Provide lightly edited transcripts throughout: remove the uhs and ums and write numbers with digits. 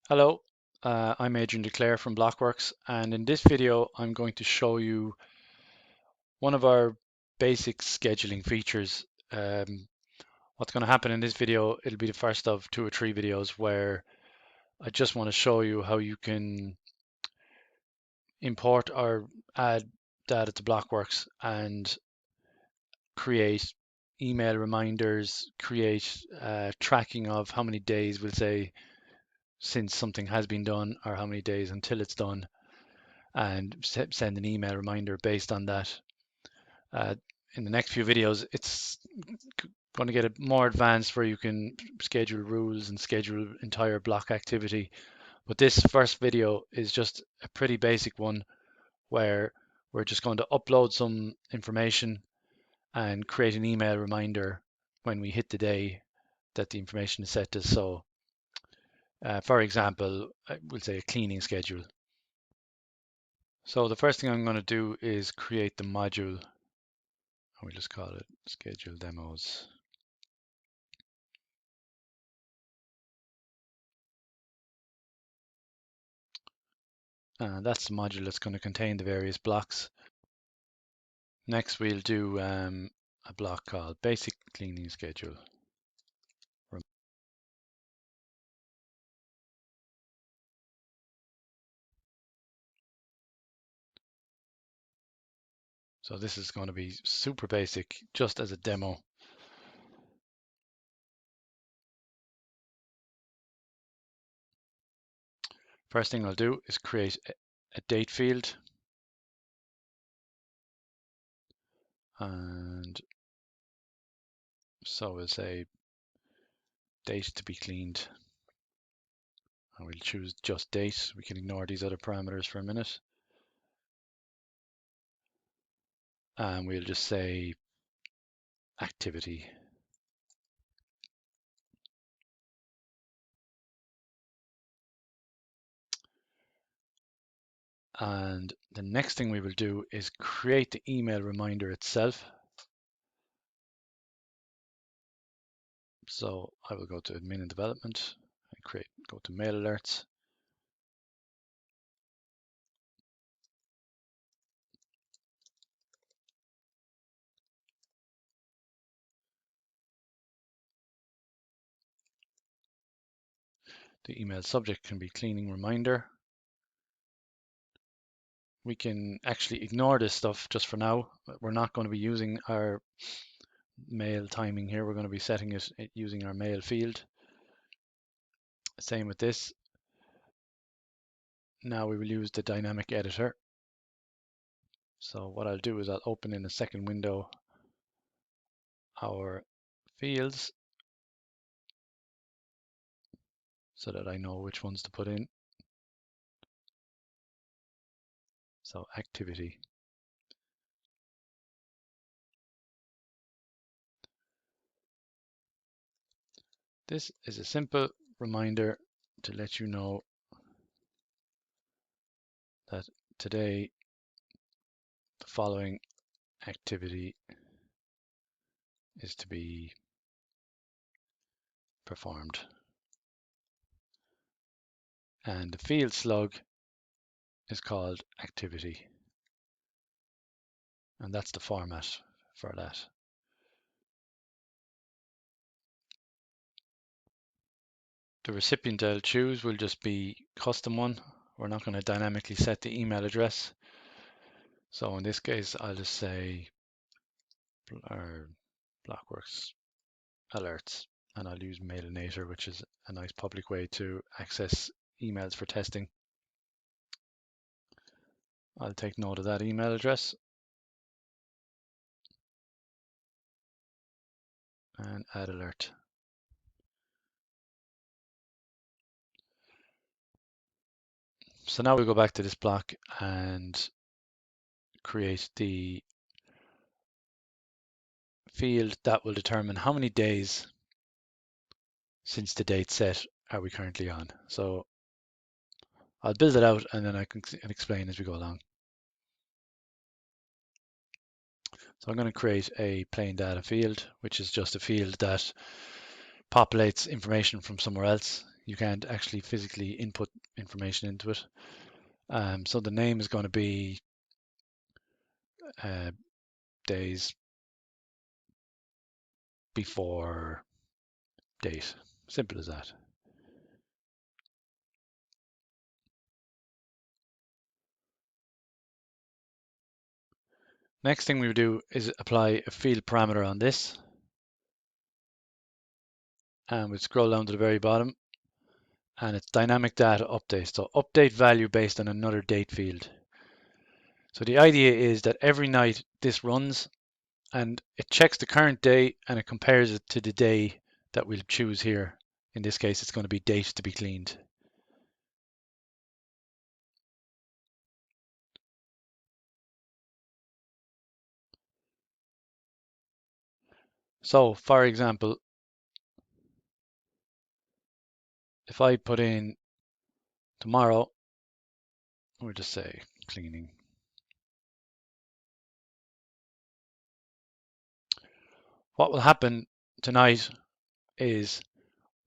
Hello, I'm Adrian from Blockworks, and in this video I'm going to show you one of our basic scheduling features. What's going to happen in this video, it'll be the first of 2 or 3 videos where I just want to show you how you can import or add data to Blockworks and create email reminders, create tracking of how many days, we'll say, since something has been done or how many days until it's done, and send an email reminder based on that. Uh, in the next few videos, it's going to get more advanced where you can schedule rules and schedule entire block activity. But this first video is just a pretty basic one where we're just going to upload some information and create an email reminder when we hit the day that the information is set to. So, for example, we'll say a cleaning schedule. So the first thing I'm going to do is create the module. We'll just call it schedule demos. And that's the module that's going to contain the various blocks. Next, we'll do a block called basic cleaning schedule. So this is going to be super basic, just as a demo. First thing I'll do is create a date field. And so we'll say date to be cleaned. And we'll choose just date. We can ignore these other parameters for a minute. And we'll just say activity. And the next thing we will do is create the email reminder itself. So I will go to admin and development and go to mail alerts. The email subject can be cleaning reminder. We can actually ignore this stuff just for now. We're not going to be using our mail timing here. We're going to be setting it using our mail field. Same with this. Now we will use the dynamic editor. So what I'll do is I'll open in a second window our fields so that I know which ones to put in. So activity. This is a simple reminder to let you know that today the following activity is to be performed. And the field slug is called activity. And that's the format for that. The recipient I'll choose will just be custom one. We're not going to dynamically set the email address. So in this case, I'll just say Blockworks alerts, and I'll use Mailinator, which is a nice public way to access emails for testing. I'll take note of that email address and add alert. So now we go back to this block and create the field that will determine how many days since the date set are we currently on. So I'll build it out and then I can explain as we go along. So I'm going to create a plain data field, which is just a field that populates information from somewhere else. You can't actually physically input information into it. So the name is going to be days before date. Simple as that. Next thing we would do is apply a field parameter on this. And we scroll down to the very bottom, and it's dynamic data update. So update value based on another date field. So the idea is that every night this runs and it checks the current day and it compares it to the day that we'll choose here. In this case, it's going to be date to be cleaned. So for example, if I put in tomorrow, we'll just say cleaning. What will happen tonight is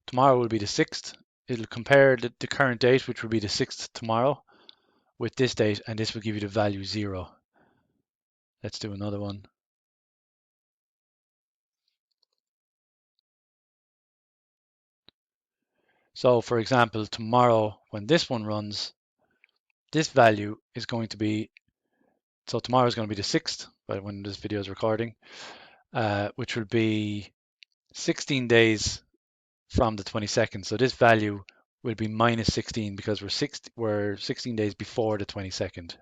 tomorrow will be the 6th. It'll compare the current date, which will be the 6th tomorrow, with this date, and this will give you the value 0. Let's do another one. So for example, tomorrow, when this one runs, this value is going to be, so tomorrow is going to be the 6th, but when this video is recording, which will be 16 days from the 22nd. So this value will be minus 16 because we're 16 days before the 22nd.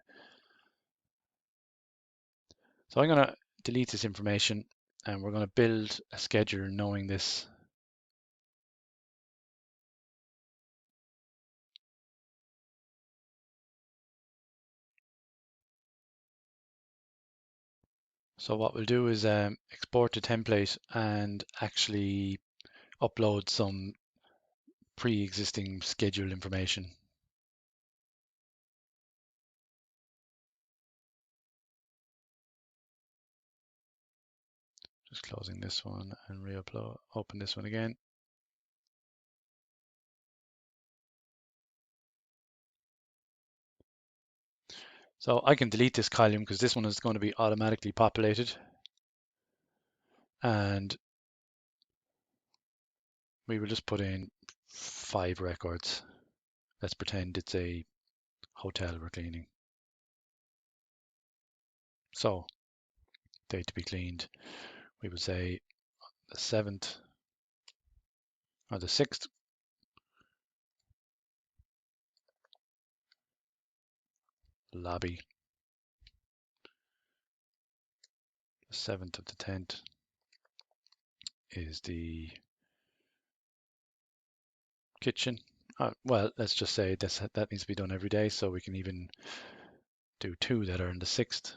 So I'm going to delete this information and we're going to build a schedule knowing this. So what we'll do is export the template and actually upload some pre-existing schedule information. Just closing this one and re-upload, open this one again. So I can delete this column because this one is going to be automatically populated. And we will just put in 5 records. Let's pretend it's a hotel we're cleaning. So, date to be cleaned. We would say the 7th or the 6th. Lobby. The 7th of the 10th is the kitchen. Well, let's just say that needs to be done every day, so we can even do 2 that are in the 6th.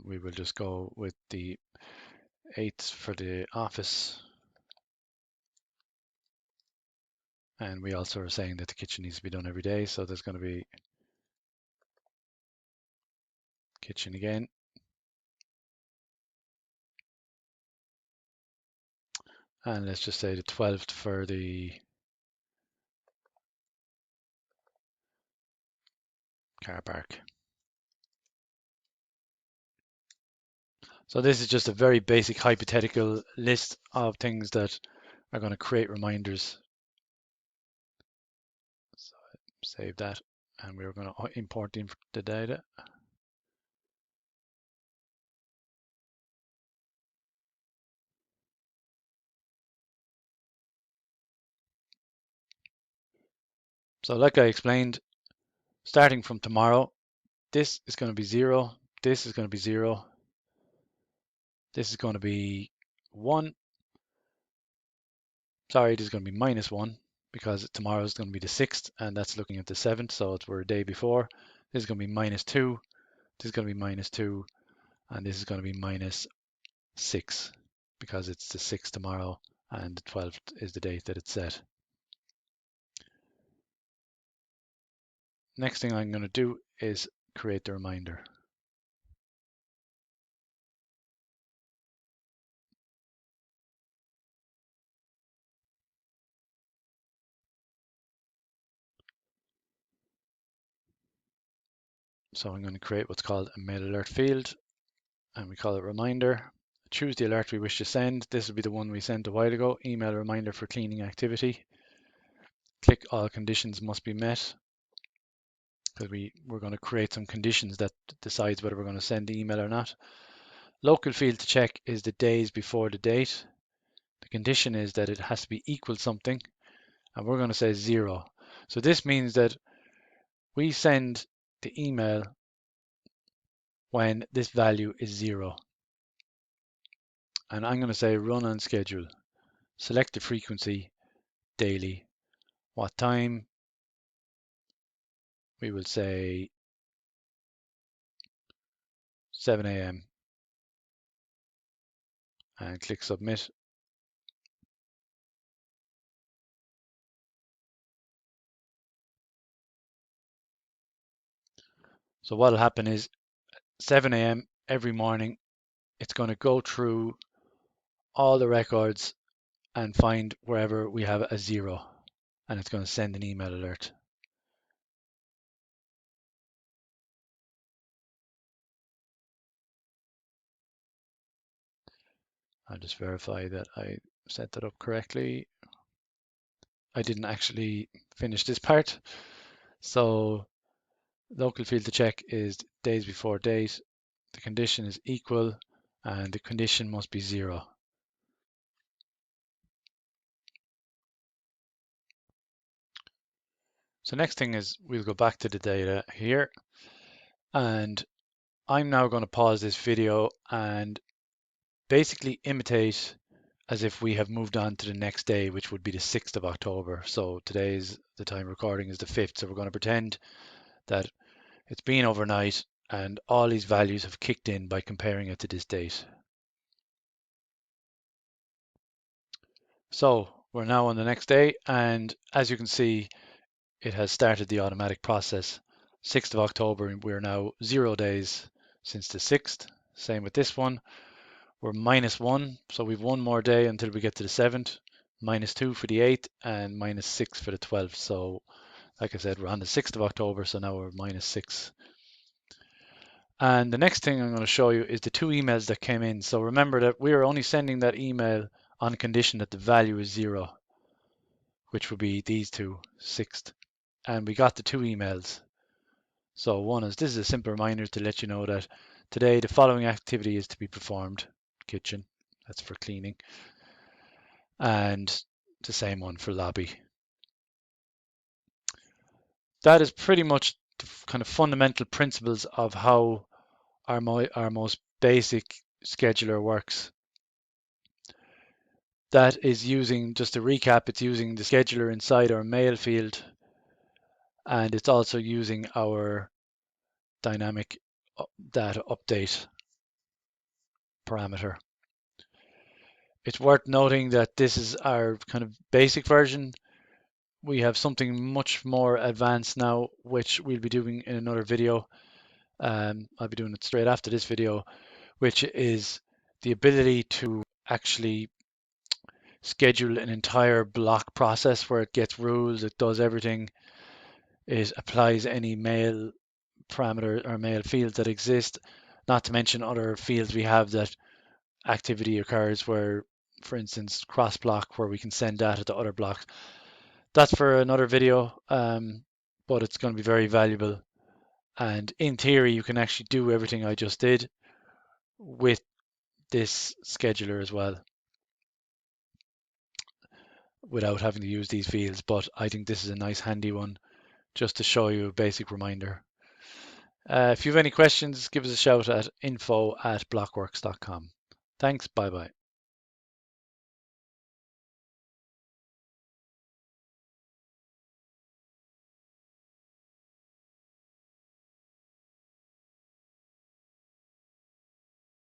We will just go with the 8th for the office. And we also are saying that the kitchen needs to be done every day, so there's going to be kitchen again. And let's just say the 12th for the car park. So this is just a very basic hypothetical list of things that are going to create reminders. So save that, and we're going to import the data. So like I explained, starting from tomorrow, this is going to be 0, this is going to be 0, this is going to be 1. Sorry, this is going to be -1 because tomorrow is going to be the 6th and that's looking at the 7th, so we're a day before. This is going to be -2, this is going to be -2, and this is going to be -6 because it's the 6th tomorrow and the 12th is the date that it's set. next thing I'm going to do is create the reminder. So I'm going to create what's called a mail alert field, and we call it reminder. Choose the alert we wish to send. This will be the one we sent a while ago, email reminder for cleaning activity. Click all conditions must be met, because we're going to create some conditions that decides whether we're going to send the email or not. Local field to check is the days before the date. The condition is that it has to be equal something, and we're going to say 0. So this means that we send the email when this value is 0. And I'm going to say run on schedule. Select the frequency, daily. What time? We will say 7 a.m. and click submit. So what will happen is 7 a.m. every morning, it's going to go through all the records and find wherever we have a 0, and it's going to send an email alert. I'll just verify that I set that up correctly. I didn't actually finish this part. So local field to check is days before date. The condition is equal, and the condition must be 0. So next thing is we'll go back to the data here, and I'm now going to pause this video and basically imitate as if we have moved on to the next day, which would be the 6th of October. So today's the time recording is the 5th. So we're going to pretend that it's been overnight and all these values have kicked in by comparing it to this date. So we're now on the next day, and as you can see, it has started the automatic process. 6th of October, and we're now 0 days since the 6th. Same with this one. We're -1, so we've one more day until we get to the 7th. -2 for the 8th and -6 for the 12th. So like I said, we're on the 6th of October, so now we're -6. And the next thing I'm going to show you is the 2 emails that came in. So remember that we are only sending that email on condition that the value is 0, which would be these two, 6th. And we got the 2 emails. So one is, this is a simple reminder to let you know that today the following activity is to be performed. Kitchen, that's for cleaning. And the same one for lobby. That is pretty much the kind of fundamental principles of how our most basic scheduler works. That is using, just to recap, it's using the scheduler inside our mail field, and it's also using our dynamic data update parameter. It's worth noting that this is our kind of basic version. We have something much more advanced now, which we'll be doing in another video. I'll be doing it straight after this video, which is the ability to actually schedule an entire block process where it gets rules, it does everything, it applies any mail parameter or mail fields that exist, not to mention other fields we have that activity occurs where, for instance, cross block, where we can send data to other blocks. That's for another video, but it's going to be very valuable. And in theory, you can actually do everything I just did with this scheduler as well, without having to use these fields. But I think this is a nice handy one just to show you a basic reminder. If you have any questions, give us a shout at info@blockworks.com. Thanks, bye bye.